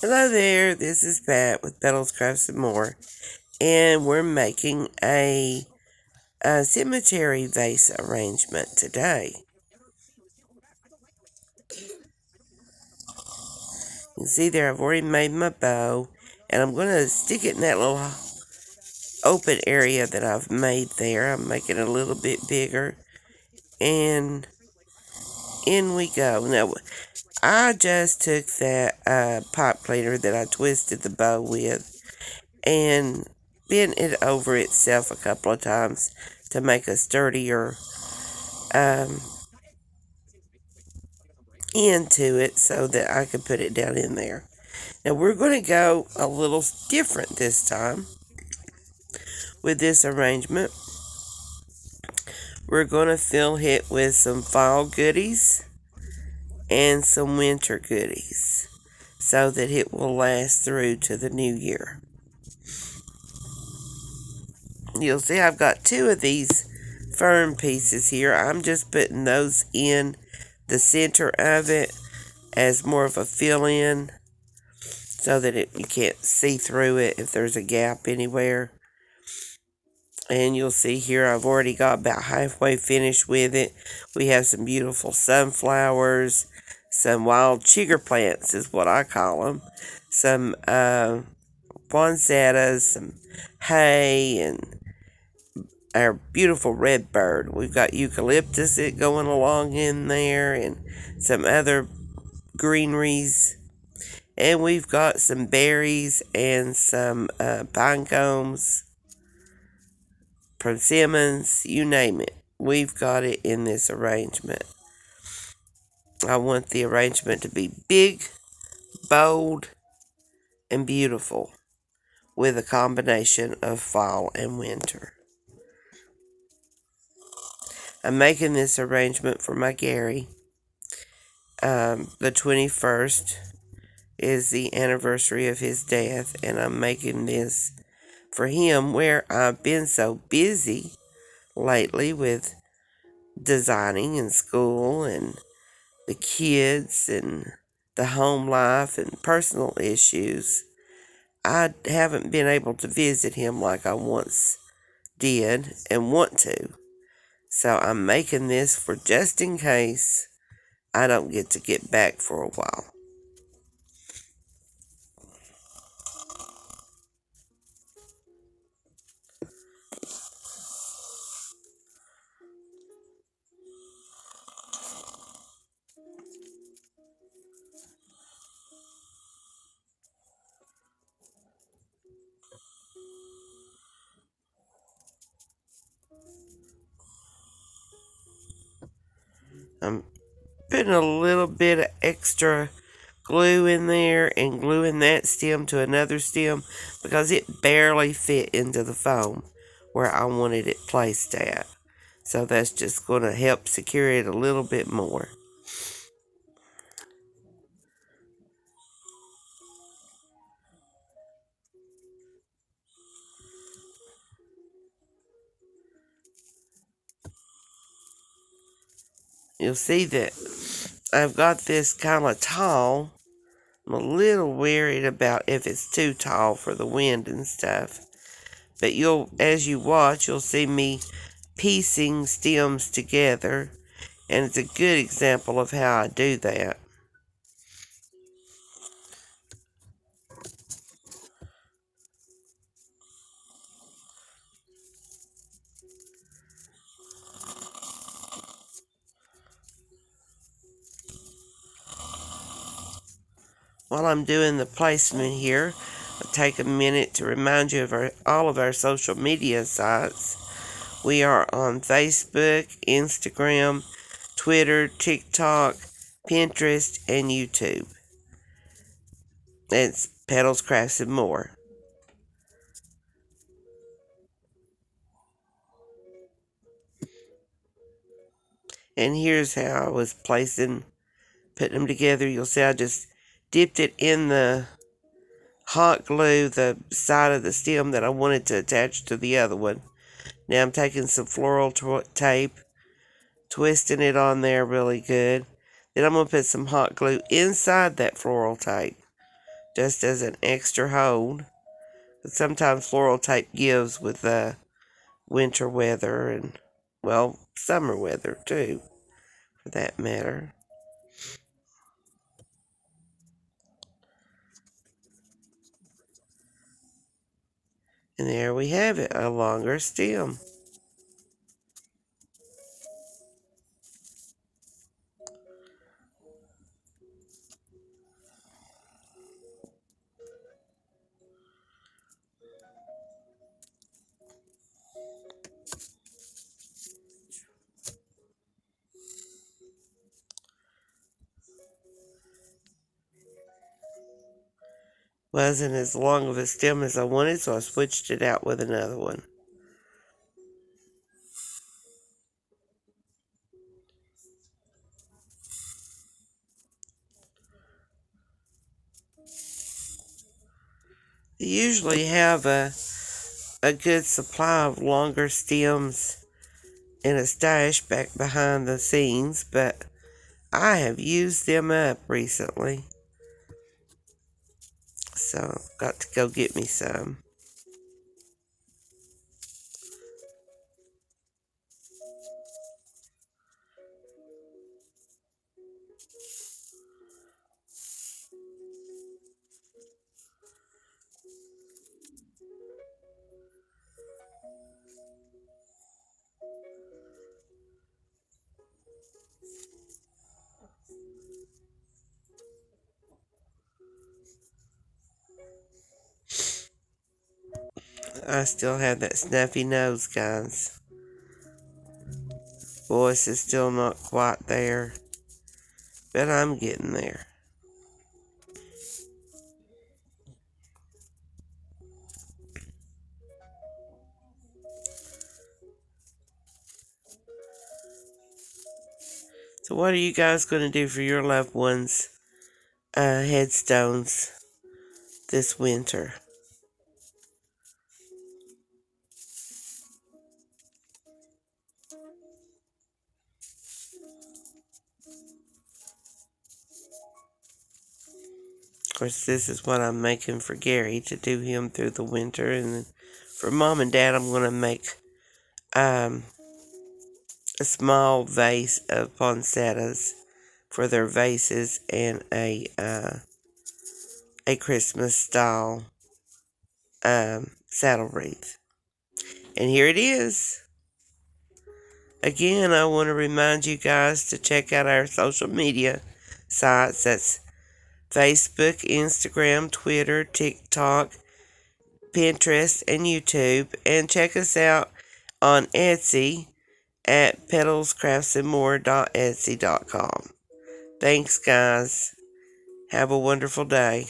Hello there, this is Pat with Petals, Crafts, and More, and we're making a cemetery vase arrangement today. You can see there I've already made my bow, and I'm going to stick it in that little open area that I've made there. I'm making it a little bit bigger, and in we go. Now, I just took that pipe cleaner that I twisted the bow with and bent it over itself a couple of times to make a sturdier um, end to it so that I could put it down in there. Now we're going to go a little different this time with this arrangement. We're going to fill it with some fall goodies and some winter goodies so that it will last through to the new year. You'll see I've got two of these fern pieces here. I'm just putting those in the center of it as more of a fill-in so that you can't see through it if there's a gap anywhere. And you'll see here I've already got about halfway finished with it. We have some beautiful sunflowers, some wild chigger plants is what I call them, some poinsettias, some hay, and our beautiful red bird. We've got eucalyptus going along in there and some other greeneries. And we've got some berries and some pine cones, persimmons, you name it. We've got it in this arrangement. I want the arrangement to be big, bold, and beautiful with a combination of fall and winter. I'm making this arrangement for my Gary. The 21st is the anniversary of his death, and I'm making this for him where I've been so busy lately with designing and school and the kids and the home life and personal issues. I haven't been able to visit him like I once did and want to. So I'm making this for just in case I don't get back for a while. I'm putting a little bit of extra glue in there and gluing that stem to another stem because it barely fit into the foam where I wanted it placed at. So that's just going to help secure it a little bit more. You'll see that I've got this kind of tall. I'm a little worried about if it's too tall for the wind and stuff. But as you watch, you'll see me piecing stems together. And it's a good example of how I do that. While I'm doing the placement here, I'll take a minute to remind you of all of our social media sites. We are on Facebook, Instagram, Twitter, TikTok, Pinterest, and YouTube. It's Petals, Crafts, and More. And here's how I was putting them together. You'll see I just dipped it in the hot glue, the side of the stem that I wanted to attach to the other one. Now I'm taking some floral tape, twisting it on there really good. Then I'm going to put some hot glue inside that floral tape just as an extra hold. But sometimes floral tape gives with winter weather and, well, summer weather too, for that matter. And there we have it, a longer stem. Wasn't as long of a stem as I wanted, so I switched it out with another one. They usually have a good supply of longer stems in a stash back behind the scenes, but I have used them up recently. So, got to go get me some. I still have that snuffy nose, guys. Voice is still not quite there, but I'm getting there. So what are you guys going to do for your loved ones' headstones this winter? Of course, this is what I'm making for Gary to do him through the winter. And then for Mom and Dad, I'm going to make a small vase of poinsettias for their vases and a Christmas style saddle wreath. And here it is. Again, I want to remind you guys to check out our social media sites. That's Facebook, Instagram, Twitter, TikTok, Pinterest, and YouTube. And check us out on Etsy at pedalscraftsandmore.etsy.com. Thanks, guys. Have a wonderful day.